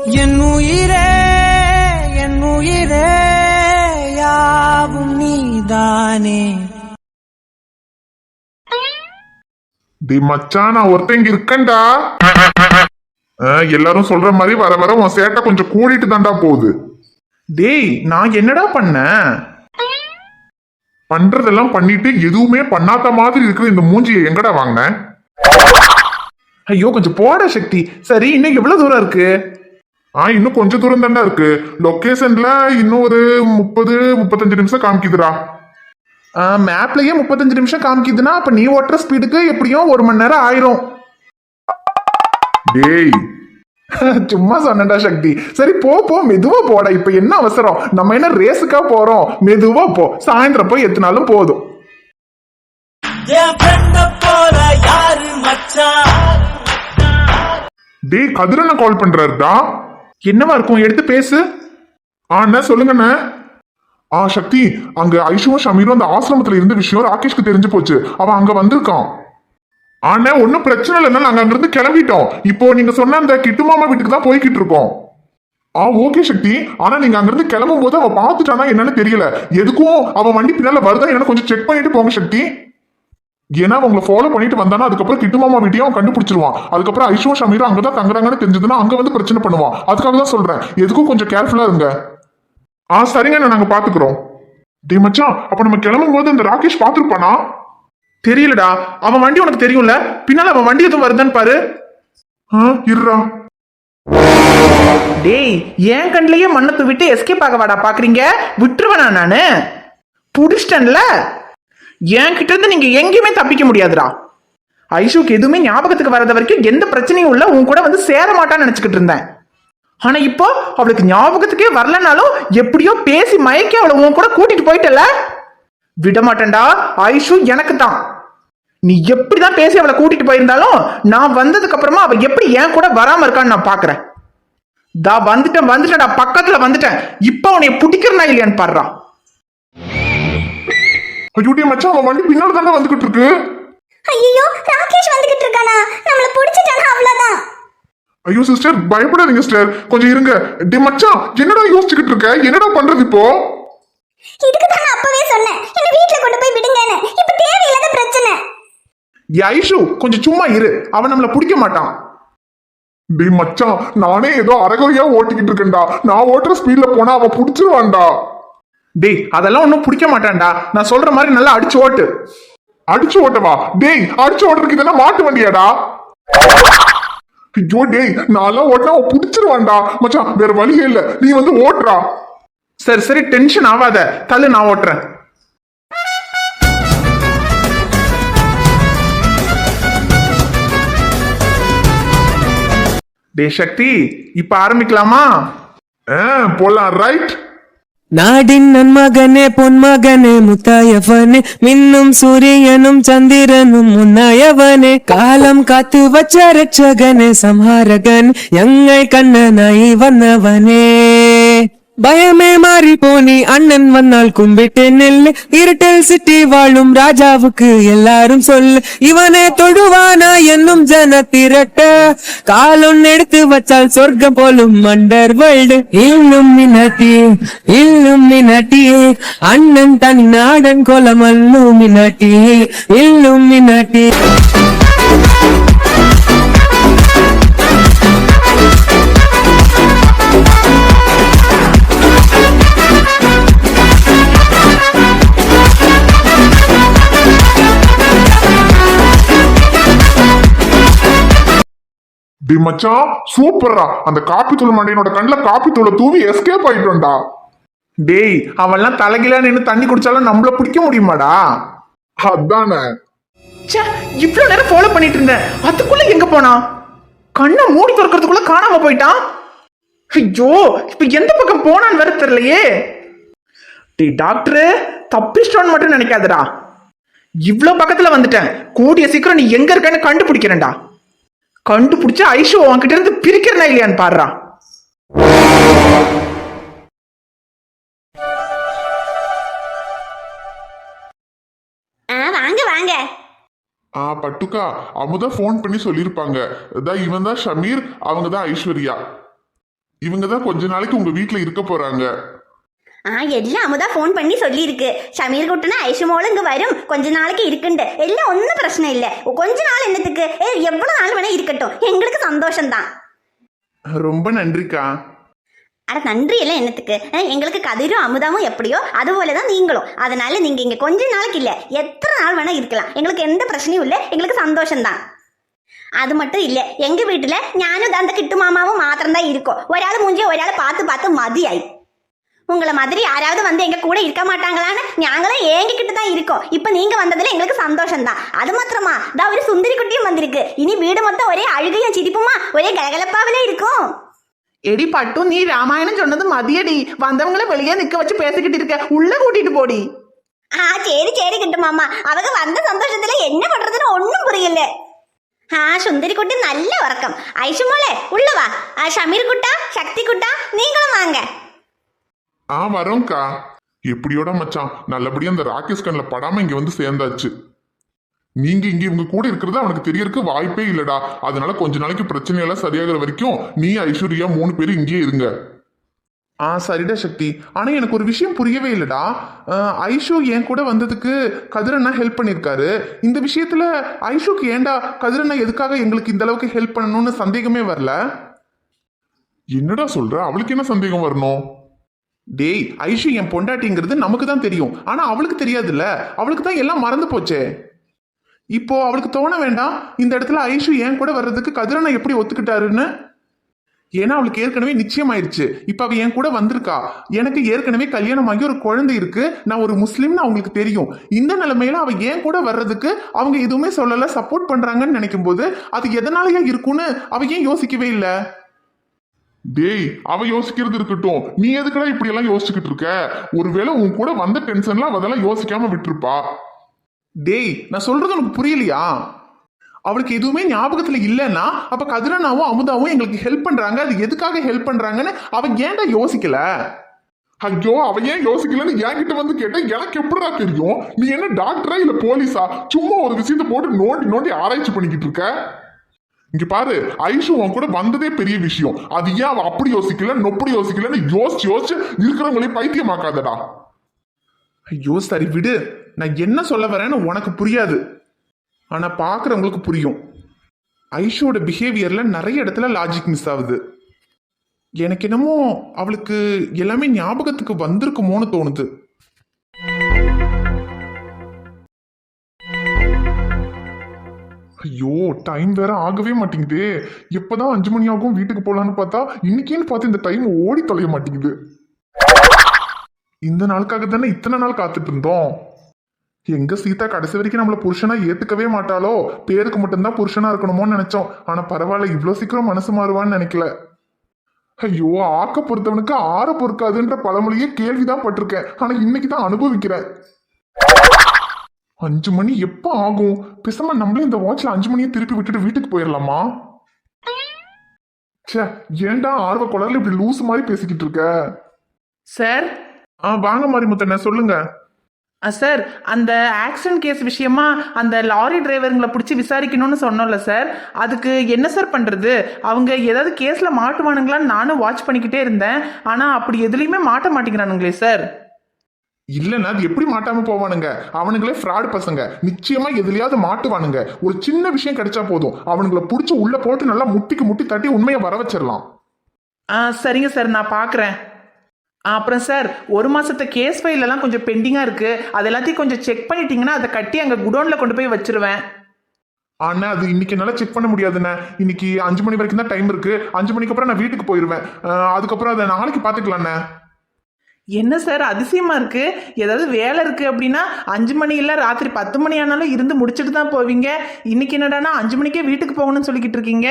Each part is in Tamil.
என் உயிரே என் உயிரே யாவும் நீதானே. டி மச்சான், நான் ஒருத்தங்க இருக்கேன்டா. எல்லாரும் சொல்ற மாதிரி வர வர உன் சேட்டை கொஞ்சம் கூடிட்டு தாண்டா போகுது. டேய், நான் என்னடா பண்ணேன்? பண்றதெல்லாம் பண்ணிட்டு எதுவுமே பண்ணாத மாதிரி இருக்கிற இந்த மூஞ்சியை எங்கடா வாங்கின? ஐயோ, கொஞ்சம் போட சக்தி. சரி, இன்னும் எவ்வளவு தூரம் இருக்கு? இன்னும் கொஞ்சம் தூரம் தாண்டா இருக்கு. லொகேஷன்ல இன்னும் ஒரு 30-35 நிமிஷம் காமிக்குதுடா. மேப்லயே 35 நிமிஷம் காமிக்குதுன்னா அப்ப நீ ஓட்டுற ஸ்பீடுக்கு எப்படியும் 1 மணி நேரம் ஆயிரும். டேய், சும்மா சொன்னடா சக்தி. சரி, போ போ, மெதுவா போட. இப்ப என்ன அவசரம்? நம்ம என்ன ரேஸுக்கா போறோம்? மெதுவா போ, சாயந்தரம் போய் எத்தனாலும் போதும். டேய், கதிரண்ண கால் பண்றாருடா. என்னவா இருக்கும்? எடுத்து பேசு. அண்ணா சொல்லுங்கண்ணே. சக்தி, அங்க ஐஷுவும் ஷமீரும் அந்த ஆசிரமத்துல இருந்த விஷயம் ராகேஷ்க்கு தெரிஞ்சு போச்சு. அவன் அங்க வந்திருக்கான். ஆனா ஒன்னும் பிரச்சனை இல்லைன்னா நாங்க அங்க இருந்து கிளம்பிட்டோம். இப்போ நீங்க சொன்ன அந்த கிட்டு மாமா வீட்டுக்கு தான் போய்கிட்டு இருக்கோம். ஓகே சக்தி. ஆனா நீங்க அங்க இருந்து கிளம்பும் போது அவன் பாத்துட்டானா என்னன்னு தெரியல. எதுக்கும் அவன் வண்டி பின்னால வருதா என்ன கொஞ்சம் செக் பண்ணிட்டு போங்க சக்தி. ஏன்னா அவங்களை ஃபாலோ பண்ணிட்டு வந்தானா அதுக்கப்புறம் கிட்டு மாமா வீட்டையும் அவன் கண்டுபிடிச்சிருவான். அதுக்கப்புறம் ஐஷோ ஷமீரும் அங்கதான் தங்குறாங்கன்னு தெரிஞ்சதுன்னா அங்க வந்து பிரச்சனை பண்ணுவான். அதுக்காக தான் சொல்றேன், எதுக்கும் கொஞ்சம் கேர்ஃபுல்லா இருங்க. சரிங்க, நாங்க பாத்துக்கிறோம். டே மச்சான், அப்ப நம்ம கிளம்பும் போது அந்த ராகேஷ் பாத்துருப்பானா? தெரியலடா. அவன் வண்டி உனக்கு தெரியும்ல, பின்னால அவன் வண்டி எதுவும் வருதான்னு பாரு. இருடா. டேய், என் கண்ணிலேயே மண்ணத்தை விட்டு எஸ்கேப் ஆக வாடா பாக்குறீங்க? விட்டுருவேனா நானு? புடிச்சிட்டேன்ல. என் கிட்ட இருந்து நீங்க எங்கேயுமே தப்பிக்க முடியாதுடா. ஐஷுக்கு எதுவுமே ஞாபகத்துக்கு வரத வரைக்கும் எந்த பிரச்சனையும் இல்ல, உன் கூட வந்து சேர மாட்டான்னு நினைச்சுக்கிட்டு இருந்தேன். ஆனா இப்போ அவளுக்கு ஞாபகத்துக்கே வரலனாலும் எப்படியோ பேசி மயக்கி அவளை உன் கூட கூட்டிட்டு போயிட்டல. விட மாட்டேன்டா. ஐஷு எனக்கு தான். நீ எப்படிதான் பேசி அவளை கூட்டிட்டு போயிருந்தாலும் நான் வந்ததுக்கு அப்புறமா அவ எப்படி என் கூட வராம இருக்கான்னு நான் பாக்குறேன். வந்துட்டேன்டா, பக்கத்துல வந்துட்டேன். இப்ப உன்னை பிடிக்கிறனா இல்லையான்னு பாடுறா. ஐயோடி மச்சான், அவன் வண்டி பின்னால தானே வந்துகிட்டு இருக்கு. ஐயோ, ராகேஷ் வந்துகிட்டு இருக்கானா? நம்மள புடிச்சிட்டானா அவ்வளவுதான். ஐயோ சிஸ்டர், பயப்படாதீங்க சிஸ்டர், கொஞ்சம் இருங்க. டி மச்சான், என்னடா யோசிச்சுக்கிட்டு இருக்க? என்னடா பண்றது இப்போ? இதுக்கு தான் நான் அப்பவே சொன்னேன், என்ன வீட்ல கொண்டு போய் விடுங்கன்னு. இப்ப தேவையில்லாத பிரச்சனை. ஐஷு, கொஞ்சம் சும்மா இரு. அவன் நம்மள பிடிக்க மாட்டான். டி மச்சான், நானே ஏதோ அரகுறையா ஓட்டிக்கிட்டு இருக்கேன்டா. நான் ஓட்டுற ஸ்பீட்ல போனா அவன் புடிச்சிருவான்டா. டேய், அதெல்லாம் ஒன்னும் பிடிக்க மாட்டான்டா. நான் சொல்ற மாதிரி நல்லா அடிச்சு ஓட்டு. அடிச்சு ஓட்டவா? டேய், அடிச்சு ஓட்டுறதுக்கு இதெல்லாம் மாட்டு வண்டியாடா? ஐயோ டேய், நான்லாம் ஓட்டினா அவன் புடிச்சிருவான்டா. மச்சான், வேற வழியே இல்ல, நீ வந்து ஓட்டுறா. சரி சரி, டென்ஷன் ஆகாத. தள்ளு, நான் ஓட்டுறேன். டே சக்தி, இப்ப ஆரம்பிக்கலாமா? போலாம். ரைட். நாடின் நன்மகனே பொன்மகனே முத்தாயவனே மின்னும் சூரியனும் சந்திரனும் முன்னாயவனே காலம் காத்து வச்ச ரட்சகனே சம்ஹாரகன் எங்கை கண்ணனாய் வந்தவனே பயமே மாறி போனி அண்ணன் வந்தால் கும்பிட்டு நெல்லு இருட்டில் சிட்டி வாழும் ராஜாவுக்கு எல்லாரும் சொல்லு இவனே தொழுவானா என்னும் ஜன திரட்ட காலம் எடுத்து வச்சால் சொர்க்கம் போலும் மண்டர் வேல்டு இன்னும் மினட்டி அண்ணன் தனி நாடன் கோலம் அல்லும் மினட்டி இன்னும் மினட்டி. டி மச்சான், சூப்பர்ரா. அந்த காப்பி தூள் மண்டையனோட கண்ணுல காப்பி தூளை தூவி எஸ்கேப் ஆயிட்டோம்டா. டேய், அவன்லாம் தலைகில நின்று தண்ணி குடிச்சாலும் நம்மள பிடிக்க முடியுமாடா? அதானே. இவ்வளவு நேரம் ஃபாலோ பண்ணிட்டு இருந்தேன், அதுக்குள்ள எங்க போனா? கண்ணை மூடி திறக்கிறதுக்குள்ள காணாம போயிட்டான். ஐயோ, இப்ப எந்த பக்கம் போனான்னு வேற தெரியலையே. டேய் டாக்டர், தப்பிச்சிட்டோன்னு மட்டும் நினைக்காதடா. இவ்வளவு பக்கத்துல வந்துட்டேன், கூடிய சீக்கிரம் நீ எங்க இருக்கன்னு கண்டுபிடிக்கிறேன்டா. கண்டுபிடிச்சு ஐஷோ உன்கிட்ட இருந்து பிரிக்கிறனா இல்லையான்னு பாடுறா. வாங்க வாங்க. பட்டுக்கா, அமுதா போன் பண்ணி சொல்லியிருப்பாங்க. இவன் தான் ஷமீர், அவங்க தான் ஐஸ்வர்யா. இவங்க தான் கொஞ்ச நாளைக்கு உங்க வீட்டுல இருக்க போறாங்க. எல்லாம் அமுதா ஃபோன் பண்ணி சொல்லியிருக்கு. ஷமீர் குட்டனா ஐஷுமோளும் இங்க வரும், கொஞ்ச நாளைக்கு இருக்குண்டு. எல்லாம் ஒன்றும் பிரச்சனை இல்லை. கொஞ்ச நாள் என்னத்துக்கு, எவ்வளவு நாள் வேணா இருக்கட்டும், எங்களுக்கு சந்தோஷம்தான். ரொம்ப நன்றிக்கா. அட நன்றி எல்லாம் என்னத்துக்கு, எங்களுக்கு கதிரும் அமுதாவும் எப்படியோ அதுபோலதான் நீங்களும். அதனால நீங்க இங்க கொஞ்ச நாளைக்கு இல்ல, எத்தனை நாள் வேணா இருக்கலாம், எங்களுக்கு எந்த பிரச்சனையும் இல்லை, எங்களுக்கு சந்தோஷம்தான். அது மட்டும் இல்ல, எங்க வீட்டுல ஞானும் அந்த கிட்டு மாமாவும் மாத்திரம் தான் இருக்கும். ஒராள் மூஞ்சி ஒராள் பார்த்து பார்த்து மதியாய். உங்களை மாதிரி யாராவது வந்து எங்க கூட இருக்க மாட்டாங்களான்னு நாங்களும் ஏங்கிக்கிட்டு தான் இருக்கோம். இப்ப நீங்க வந்ததுல எங்களுக்கு சந்தோஷம் தான். அது மாத்திரமா தான் ஒரு சுந்தரி குட்டியும் வந்திருக்கு. இனி வீடு மொத்தம் ஒரே அழுகையும் சிரிப்புமா ஒரே கலகலப்பாவிலே இருக்கும். எடி பட்டும், நீ ராமாயணம் சொன்னது மதியடி. வந்தவங்கள வெளியே நிக்க வச்சு பேசிக்கிட்டு இருக்க, உள்ள கூட்டிட்டு போடி. சரி சரி கிட்டு மாமா, அவங்க வந்த சந்தோஷத்துல என்ன பண்றதுன்னு ஒன்னும் புரியல. சுந்தரி குட்டி நல்ல உறக்கம். ஐஷுமோளே உள்ளவா. ஷமீர் குட்டா, சக்தி குட்டா, நீங்களும் வாங்க. வரோம்க்கா. எப்படியோட மச்சான் நல்லபடியா அந்த ராகேஷ் கண்ணில் படாம இங்க வந்து சேர்ந்தாச்சு. நீங்க இங்க இவங்க கூட இருக்கிறது அவனுக்கு தெரியறதுக்கு வாய்ப்பே இல்லடா. அதனால கொஞ்ச நாளைக்கு பிரச்சனை எல்லாம் சரியாகிற வரைக்கும் நீ ஐஸ்வர்யா 3 பேரும் இங்கேயே இருங்க. சரிடா சக்தி. ஆனா எனக்கு ஒரு விஷயம் புரியவே இல்லடா. ஐஷு என் கூட வந்ததுக்கு கதிரண்ணா ஹெல்ப் பண்ணிருக்காரு. இந்த விஷயத்துல ஐஷுக்கு ஏண்டா கதிரண்ணா எதுக்காக எங்களுக்கு இந்த அளவுக்கு ஹெல்ப் பண்ணணும்னு சந்தேகமே வரல. என்னடா சொல்ற? அவளுக்கு என்ன சந்தேகம் வரணும்? டேய், ஐஷு என் பொண்டாட்டிங்கிறது நமக்கு தான் தெரியும், ஆனா அவளுக்கு தெரியாதுல்ல. அவளுக்கு தான் எல்லாம் மறந்து போச்சே. இப்போ அவளுக்கு தோண வேண்டாம் இந்த இடத்துல ஐஷு என் கூட வர்றதுக்கு கதிரண்ணா எப்படி ஒத்துக்கிட்டாருன்னு. ஏன்னா அவளுக்கு ஏற்கனவே நிச்சயமாயிருச்சு. இப்ப அவ என் கூட வந்திருக்கா. எனக்கு ஏற்கனவே கல்யாணம் ஆகி ஒரு குழந்தை இருக்கு. நான் ஒரு முஸ்லீம்னு அவங்களுக்கு தெரியும். இந்த நிலைமையில அவ என் கூட வர்றதுக்கு அவங்க எதுவுமே சொல்லல, சப்போர்ட் பண்றாங்கன்னு நினைக்கும் போது அது எதனாலயா இருக்கும்னு அவ ஏன் யோசிக்கவே இல்லை. டேய், அவ யோசிக்கிறது இருக்கட்டும், நீ எதுக்குடா இப்படி எல்லாம் யோசிச்சுக்கிட்டு இருக்க? ஒருவேளை உன் கூட வந்த டென்ஷன்ல அதெல்லாம் யோசிக்காம விட்டுருப்பா. டேய், நான் சொல்றது உனக்கு புரியலையா? அவளுக்கு எதுவுமே ஞாபகத்துல இல்லைன்னா அப்ப கதிரனாவும் அமுதாவும் எங்களுக்கு ஹெல்ப் பண்றாங்க, அது எதுக்காக ஹெல்ப் பண்றாங்கன்னு அவ ஏன்டா யோசிக்கல? ஐயோ, அவ ஏன் யோசிக்கலன்னு என்கிட்ட வந்து கேட்டா எனக்கு எப்படிடா தெரியும்? நீ என்ன டாக்டரா இல்ல போலீஸா? சும்மா ஒரு விஷயத்த போட்டு நோண்டி நோண்டி ஆராய்ச்சி பண்ணிக்கிட்டு இருக்க. இங்க பாரு, ஐஷு உன் கூட வந்ததே பெரிய விஷயம். அது ஏன் அவ அப்படி யோசிக்கல நொப்படி யோசிக்கலன்னு யோசிச்சு யோசிச்சு இருக்கிறவங்களே பைத்தியமாக்காதடா. ஐயோ சரி விடு. நான் என்ன சொல்ல வரேன்னு உனக்கு புரியாது, ஆனா பாக்குறவங்களுக்கு புரியும். ஐஷோட பிஹேவியர்ல நிறைய இடத்துல லாஜிக் மிஸ் ஆகுது. எனக்கு என்னமோ அவளுக்கு எல்லாமே ஞாபகத்துக்கு வந்திருக்குமோன்னு தோணுது. ஐயோ, டைம் வேற ஆகவே மாட்டேங்குது. எப்பதான் 5 மணி ஆகும் வீட்டுக்கு போலான்னு பார்த்தா இன்னைக்குன்னு பார்த்து இந்த டைம் ஓடி தொலைய மாட்டேங்குது. இந்த நாளுக்காக தானே இத்தனை நாள் காத்துட்டு இருந்தோம். எங்க சீதா கடைசி வரைக்கும் நம்மள புருஷனா ஏத்துக்கவே மாட்டாளோ? பேருக்கு மட்டும்தான் புருஷனா இருக்கணுமோன்னு நினைச்சோம். ஆனா பரவாயில்ல, இவ்வளவு சீக்கிரம் மனசு மாறுவான்னு நினைக்கல. ஐயோ, ஆக்க பொறுத்தவனுக்கு ஆற பொறுக்காதுன்ற பழமொழியே கேள்விதான் பட்டிருக்கேன். ஆனா இன்னைக்கு தான் அனுபவிக்கிறேன். 5 மணி எப்ப ஆகும்? பேசாம நம்மளே இந்த வாட்ச்ல 5 மணியை திருப்பி விட்டுட்டு வீட்டுக்கு போயிடலாமா? சே, ஏன்டா ஆர்வ குளர்ல இப்படி லூஸ் மாதிரி பேசிக்கிட்டு இருக்க? சார். வாங்க மாரிமுத்தண்ண, சொல்லுங்க. சார், அந்த ஆக்சிடென்ட் கேஸ் விஷயமா அந்த லாரி டிரைவருங்களை பிடிச்சி விசாரிக்கணும்னு சொன்னோம்ல சார், அதுக்கு என்ன சார் பண்றது? அவங்க ஏதாவது கேஸ்ல மாட்டுவானுங்களான்னு நானும் வாட்ச் பண்ணிக்கிட்டே இருந்தேன். ஆனா அப்படி எதுலையுமே மாட்ட மாட்டேங்கிறானுங்களே சார். இல்லன்னா அது எப்படி மாட்டாம போவானுங்க? அவனுங்களே ஃப்ராட் பசங்க. நிச்சயமா எதுலயாவது மாட்டுவானுங்க. ஒரு சின்ன விஷயம் கிடைச்சா போதும், அவனுங்களை புடிச்சு உள்ள போட்டு நல்லா முட்டிக்கு முட்டி தட்டி உண்மையை வர வச்சிடலாம். சரிங்க சார், நான் பாக்குறேன். அப்புறம் சார், 1 மாசத்து கேஸ் ஃபைல் எல்லாம் கொஞ்சம் பெண்டிங்கா இருக்கு. அது எல்லாத்தையும் கொஞ்சம் செக் பண்ணிட்டீங்கன்னா அதை கட்டி அங்க குடோன்ல கொண்டு போய் வச்சிருவேன். ஆனா அது இன்னைக்கு என்னால செக் பண்ண முடியாதுண்ணே. இன்னைக்கு 5 மணி வரைக்கும் தான் டைம் இருக்கு. 5 மணிக்கு அப்புறம் நான் வீட்டுக்கு போயிருவேன். அதுக்கப்புறம் அதை நாளைக்கு பாத்துக்கலாண்ணே. என்ன சார் அதிசயமா இருக்கு? ஏதாவது வேலை இருக்கு அப்படின்னா 5 மணி இல்ல ராத்திரி 10 மணி ஆனாலும் இருந்து முடிச்சுட்டு தான் போவீங்க. இன்னைக்கு என்னடானா 5 மணிக்கே வீட்டுக்கு போகணும்னு சொல்லிக்கிட்டு இருக்கீங்க.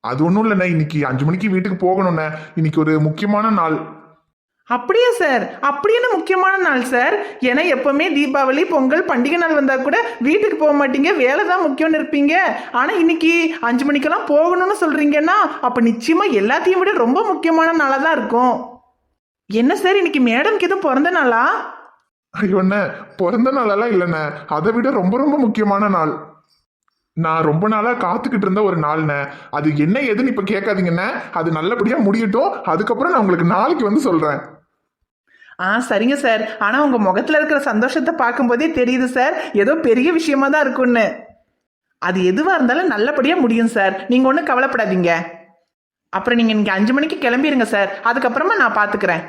அது ஒண்ணும் இல்லைண்ணே, இன்னைக்கு 5 மணிக்கு வீட்டுக்கு போகணும்ண்ணே. இன்னைக்கு ஒரு முக்கியமான நாள். அப்படியே சார்? அப்படி என்ன முக்கியமான நாள் சார்? ஏன்னா எப்பவுமே தீபாவளி பொங்கல் பண்டிகை நாள் வந்தா கூட வீட்டுக்கு போக மாட்டீங்க, வேலை தான் முக்கியம்னு இருப்பீங்க. ஆனா இன்னைக்கு 5 மணிக்கெல்லாம் போகணும்னு சொல்றீங்கன்னா அப்ப நிச்சயமா எல்லாத்தையும் விட ரொம்ப முக்கியமான நாளா தான் இருக்கும். என்ன சார், இன்னைக்கு மேடம்க்கு எதுவும் பிறந்த நாளா? ஐயோ அண்ணே, பிறந்த நாளெல்லாம் இல்லைண்ணே, அதை விட ரொம்ப ரொம்ப முக்கியமான நாள். நான் ரொம்ப நாளா காத்துக்கிட்டு இருந்த ஒரு நாள்ண்ணே. அது என்ன ஏதுன்னு இப்ப கேட்காதீங்கண்ணே. அது நல்லபடியா முடியட்டும். அதுக்கப்புறம் நான் உங்களுக்கு நாளைக்கு வந்து சொல்றேன். சரிங்க சார். ஆனா உங்க முகத்துல இருக்கிற சந்தோஷத்தை பார்க்கும்போதே தெரியுது சார், ஏதோ பெரிய விஷயமா தான் இருக்கும்னு. அது எதுவா இருந்தாலும் நல்லபடியா முடியும் சார், நீங்க ஒன்றும் கவலைப்படாதீங்க. அப்புறம் நீங்க இன்னைக்கு 5 மணிக்கு கிளம்பிடுங்க சார், அதுக்கப்புறமா நான் பாத்துக்கிறேன்.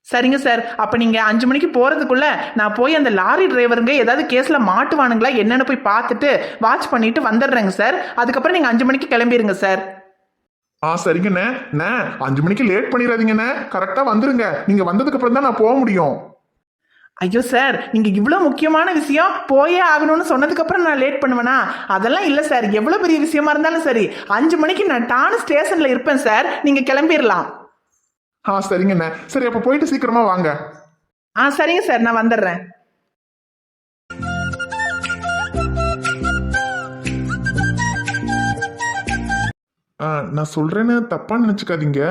சரிங்க சார். அப்ப நீங்க 5 மணிக்கு போறதுக்குள்ள நான் போய் அந்த லாரி டிரைவருங்க ஏதாவது கேஸ்ல மாட்டுவானுங்களா என்னன்னு போய் பார்த்துட்டு வாட்ச் பண்ணிட்டு வந்துடுறேங்க சார். அதுக்கப்புறம் நீங்க 5 மணிக்கு கிளம்பிடுங்க சார். சரிங்கண்ணே. 5 மணிக்கு லேட் பண்ணிடாதீங்கண்ணே. கரெக்டா வந்துருங்க. நீங்க வந்ததுக்கு அப்புறம் தான் நான் போக முடியும். ஐயோ சார், நீங்க இவ்வளவு முக்கியமான விஷயம் போயே ஆகணும்னு சொன்னதுக்கு அப்புறம் நான் லேட் பண்ணுவேனா? அதெல்லாம் இல்ல சார். எவ்வளவு பெரிய விஷயமா இருந்தாலும் சரி 5 மணிக்கு நான் டான் ஸ்டேஷன்ல இருப்பேன் சார், நீங்க கிளம்பிடலாம். சரிங்கண்ணே. சரி, அப்ப போயிட்டு சீக்கிரமா வாங்க. சரிங்க சார், நான் வந்துடுறேன். நான் சொல்றேன்னு தப்பா நினைச்சுக்காதீங்க.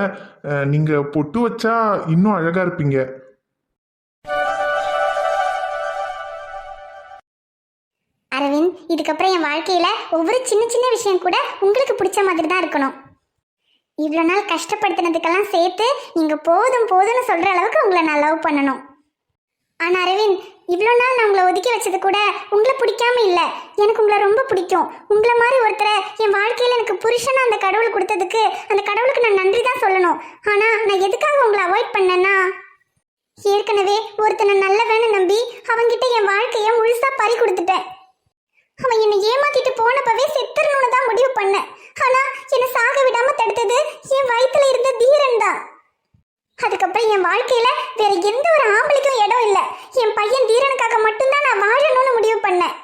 நீங்க பொட்டு வச்சா இன்னும் அழகா இருப்பீங்க. அரவிந்த், இதுக்கப்புறம் என் வாழ்க்கையில ஒவ்வொரு சின்ன சின்ன விஷயம் கூட உங்களுக்கு பிடிச்ச மாதிரி தான் இருக்கணும். இவ்வளோ நாள் கஷ்டப்படுத்தினதுக்கெல்லாம் சேர்த்து நீங்க போதும் போதும்னு சொல்ற அளவுக்கு உங்களை நான் லவ் பண்ணணும். ஆனா அரவிந்த், இவ்வளோ நாள் நான் உங்களை ஒதுக்கி வச்சது கூட உங்களை பிடிக்காம இல்லை, எனக்கு உங்களை ரொம்ப பிடிக்கும். உங்களை மாதிரி ஒருத்தரை என் வாழ்க்கையில் எனக்கு புருஷனா அந்த கடவுள் கொடுத்ததுக்கு அந்த கடவுளுக்கு நான் நன்றி தான் சொல்லணும். ஆனா நான் எதுக்காக உங்களை அவாய்ட் பண்ணேன்னா, ஏற்கனவே ஒருத்தனை நல்லவன்னு நம்பி அவன்கிட்ட என் வாழ்க்கையை முழுசா பறி கொடுத்துட்டேன். அவன் என்னை ஏமாத்திட்டு போனப்பவே செத்துறணும்னு தான் முடிவு பண்ணேன். ஆனா என்னை சாக விடாம தடுத்தது என் வயித்துல இருந்த தீரன் தான். அதுக்கப்புறம் என் வாழ்க்கையில வேற எந்த ஒரு ஆம்பளைக்கும் இடம் இல்லை. என் பையன் தீரனுக்காக மட்டும்தான் நான் வாழணும்னு முடிவு பண்ணேன்.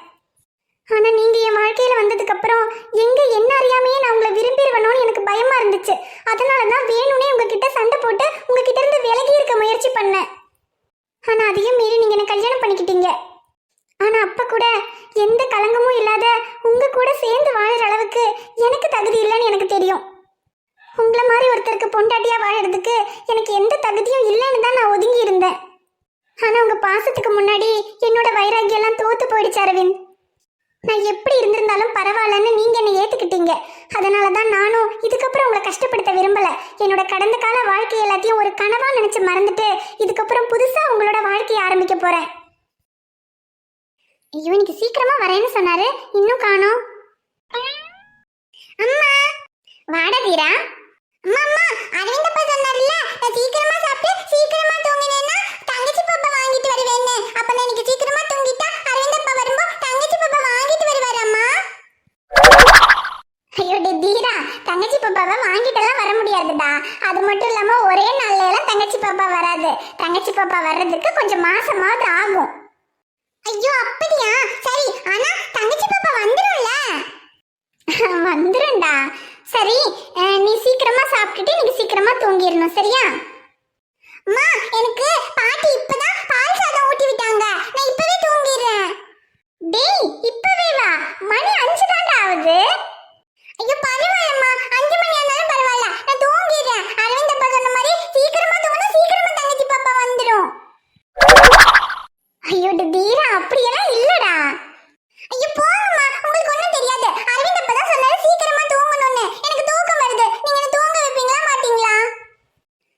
ஆனா நீங்க என் வாழ்க்கையில வந்ததுக்கு அப்புறம் எங்க என்ன அறியாமையே நான் உங்களை விரும்பிடுவேணும்னு எனக்கு பயமா இருந்துச்சு. அதனாலதான் வேணும்னே உங்ககிட்ட சண்டை போட்டு உங்ககிட்ட இருந்து விலகி இருக்க முயற்சி பண்ணேன். ஆனா அதையும் மீறி நீங்க என்ன கல்யாணம் பண்ணிக்கிட்டீங்க. ஆனா அப்ப கூட எந்த கலங்கமும் இல்லாத உங்க கூட சேர்ந்து வாழற அளவுக்கு எனக்கு தகுதி இல்லைன்னு எனக்கு தெரியும். உங்களை மாதிரி ஒருத்தருக்கு பொண்டாட்டியா வாழறதுக்கு எனக்கு எந்த தகுதியும் இல்லைன்னு தான் நான் ஒதுங்கி இருந்தேன். ஆனா உங்க பாசத்துக்கு முன்னாடி என்னோட வைராக்கியம் எல்லாம் தோத்து போயிடுச்சு அரவிந்த். நான் எப்படி இருந்திருந்தாலும் பரவாயில்லன்னு நீங்க என்னை ஏத்துக்கிட்டீங்க. அதனாலதான் நானும் இதுக்கப்புறம் உங்களை கஷ்டப்படுத்த விரும்பல. என்னோட கடந்த கால வாழ்க்கை எல்லாத்தையும் ஒரு கனவா நினைச்சு மறந்துட்டு இதுக்கப்புறம் புதுசா உங்களோட வாழ்க்கையை ஆரம்பிக்க போறேன். ஐயோ, இன்னைக்கு சீக்கிரமா வரேன்னு சொன்னாரு, இன்னும் காணோம். அம்மா வாடா தீரா. அம்மா அம்மா, அரவிந்த் அப்பா சொன்னார்ல நான் சீக்கிரமா சாப்பிட்டு சீக்கிரமா தூங்கினேன்னா தங்கச்சி பாப்பா வாங்கிட்டு வருவேன்னு. அப்ப நான் இன்னைக்கு சீக்கிரமா தூங்கிட்டா அரவிந்த் அப்பா வரும்போது தங்கச்சி பாப்பா வாங்கிட்டு வருவாரு அம்மா. ஐயோ தீரா, தங்கச்சி பாப்பாவை வாங்கிட்டெல்லாம் வர முடியாதுடா. அது மட்டும் இல்லாம ஒரே நாள்ல எல்லாம் தங்கச்சி பாப்பா வராது. தங்கச்சி பாப்பா வர்றதுக்கு கொஞ்சம் மாசமாவது ஆகும். ஐயோ அப்படியா? சரி, ஆனா தங்கச்சி பாப்பா வந்துரும்ல? வந்துரும்டா. சரி, நீ சீக்கிரமா சாப்பிட்டுட்டு நீங்க சீக்கிரமா தூங்கிடணும், சரியா? அம்மா, எனக்கு பாட்டி இப்பதான் பால் சாதம் ஊட்டி விட்டாங்க. நான் இப்பவே தூங்கிடுறேன். டேய், இப்பவே வா, மணி 5 தான்டா ஆகுது. ஐயோ பரவாயில்லம்மா, 5 மணி ஆனாலும் பரவாயில்ல, நான் தூங்கிடுறேன். அரவிந்த் அப்பா சொன்ன மாதிரி சீக்கிரமா தூங்கினா சீக்கிரமா தங்கச்சி பாப்பா வந்துடும். ஐயோ தீரா, அப்படியெல்லாம் இல்லடா. ஐயோ போங்கம்மா, உங்களுக்கு ஒண்ணும் தெரியாது. அரவிந்த் அப்பா தான் சொன்னாரு சீக்கிரமா தூங்கணும்னு. எனக்கு தூக்கம் வருது. நீங்க என்ன தூங்க வைப்பீங்களா மாட்டீங்களா?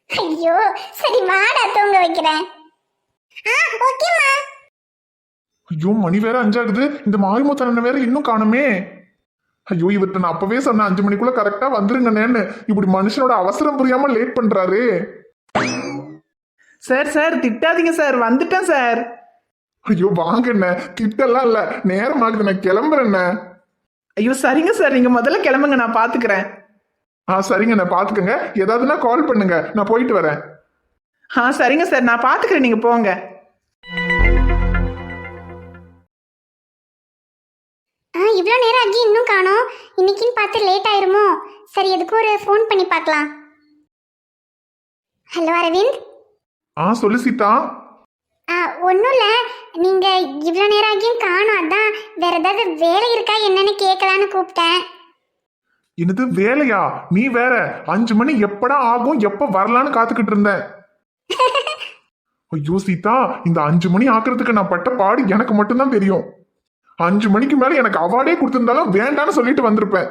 ஐயோ சரி வாடா, தூங்க வைக்கிறேன். ஓகேம்மா. ஐயோ, மணி வேற 5 ஆகுது. இந்த மாரிமுத்தண்ணன் வேற இன்னும் காணுமே. ஐயோ, இவர்கிட்ட நான் அப்பவே சொன்னேன் 5 மணிக்குள்ள கரெக்டா வந்துருங்கண்ணேன்னு. இப்படி மனுஷனோட அவசரம் புரியாம லேட் பண்றாரு. சார் திட்டாதீங்க சார், வந்துட்டேன் சார். ஐயோ வாங்கண்ண, திட்டெல்லாம் இல்ல, நேரமாகுது, நான் கிளம்புறேண்ண. ஐயோ சரிங்க சார், நீங்க முதல்ல கிளம்புங்க, நான் பாத்துக்கிறேன். சரிங்கண்ண, பாத்துக்கங்க. ஏதாவதுன்னா கால் பண்ணுங்க, நான் போயிட்டு வரேன். சரிங்க சார், நான் பாத்துக்கிறேன், நீங்க போங்க. இவ்வளோ நேரம் ஆகி இன்னும் காணோம். இன்னைக்குன்னு பார்த்து லேட் ஆயிருமோ? சரி, எதுக்கும் ஒரு ஃபோன் பண்ணி பார்க்கலாம். ஹலோ அரவிந்த். சொல்லு சீதா. ஒன்றும் இல்லை, நீங்கள் இவ்வளோ நேரம் ஆகியும் காணோம். அதான் வேற ஏதாவது வேலை இருக்கா என்னன்னு கேட்கலான்னு கூப்பிட்டேன். என்னது வேலையா? நீ வேற 5 மணி எப்படா ஆகும், எப்ப வரலான்னு காத்துக்கிட்டு இருந்தேன். ஐயோ சீதா, இந்த 5 மணி ஆக்குறதுக்கு நான் பட்ட பாடு எனக்கு மட்டும்தான் தெரியும். 5 மணிக்கு மேல எனக்கு அவார்டே கொடுத்திருந்தாலும் வேண்டான்னு சொல்லிட்டு வந்திருப்பேன்.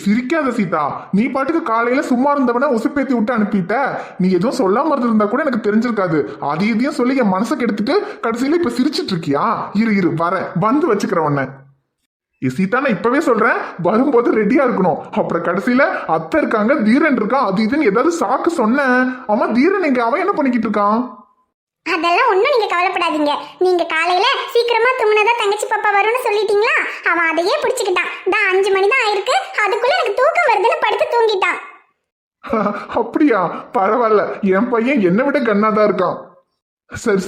சிரிக்காத சீதா, நீ பாட்டுக்கு காலையில சும்மா இருந்தவன உசுப்பேத்தி விட்டு அனுப்பிட்ட. நீ எதுவும் சொல்லாம இருந்தா கூட எனக்கு தெரிஞ்சிருக்காது. அது இதையும் சொல்லி என் மனசை கெடுத்துட்டு கடைசியில இப்ப சிரிச்சிட்டு இருக்கியா? இரு வரேன், வந்து வச்சுக்கிறேன் உன்ன. சீதா, நான் இப்பவே சொல்றேன், வரும்போது ரெடியா இருக்கணும். அப்புறம் கடைசியில அத்தை இருக்காங்க, தீரன் இருக்கான், அது இதுன்னு ஏதாவது சாக்கு சொன்னேன். ஆமா, தீரன் எங்க? அவன் என்ன பண்ணிக்கிட்டு இருக்கான்? அதெல்லாம் ஒன்றும் நீங்க கவலைப்படாதீங்க. நீங்க காலையில சீக்கிரமா தூங்குனதா தங்கச்சி பாப்பா வரும்னு சொல்லிட்டீங்களா? அவன் அதையே பிடிச்சிக்கிட்டான். 5 மணி தான் ஆயிருக்கு, அதுக்குள்ள எனக்கு தூக்கம் வருதுன்னு படுத்து தூங்கிட்டான். அப்படியா? பரவாயில்ல, என் பையன் என்னை விட கண்ணாதான் இருக்கான்.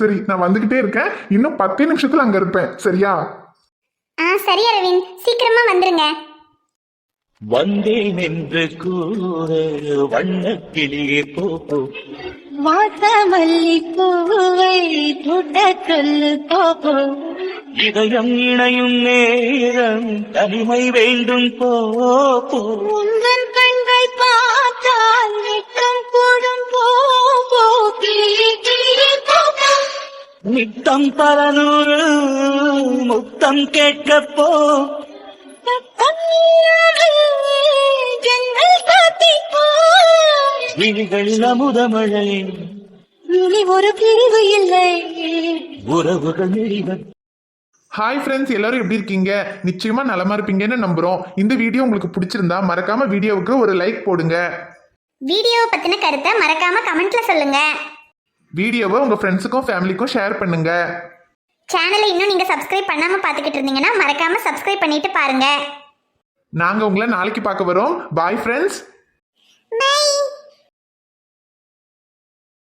சரி, நான் வந்துகிட்டே இருக்கேன். இன்னும் 10 நிமிஷத்துல அங்க இருப்பேன். சரியா? சரி அரவிந்த், சீக்கிரமா வந்துருங்க. வந்தேன் என்று கூறு வண்ண கிளியே போ வாசமல்லி பூவை தொட்ட சொல்லு போப்போ இதயம் இணையும் நேரம் தனிமை வேண்டும் போ உந்தன் கண்கள் பார்த்தால் வெட்கம் கூடும் போப்போ கிளியே கிளியே போப்போ நித்தம் பலநூறு முத்தம் கேட்க போ ஜன்னல் சாத்தி போ விழிகள் அமுதமழை இனி ஒரு பிரிவு இல்லை உறவுகள் நெறிகள். ஹாய் ஃப்ரெண்ட்ஸ், எல்லாரும் எப்படி இருக்கீங்க? நிச்சயமா நலமா இருப்பீங்கன்னு நம்புறோம். இந்த வீடியோ உங்களுக்கு பிடிச்சிருந்தா மறக்காம வீடியோவுக்கு ஒரு லைக் போடுங்க. வீடியோவை பத்தின கருத்தை மறக்காம கமெண்ட்ல சொல்லுங்க. வீடியோவை உங்க ஃப்ரெண்ட்ஸுக்கும் ஃபேமிலிக்கும் ஷேர் பண்ணுங்க. சேனலை இன்னும் நீங்க சப்ஸ்கிரைப் பண்ணாம பாத்துக்கிட்டு இருந்தீங்கன்னா மறக்காம சப்ஸ்கிரைப் பண்ணிட்டு பாருங்க. நாங்க உங்களை நாளைக்கு பார்க்க வரோம். Bye friends. பை.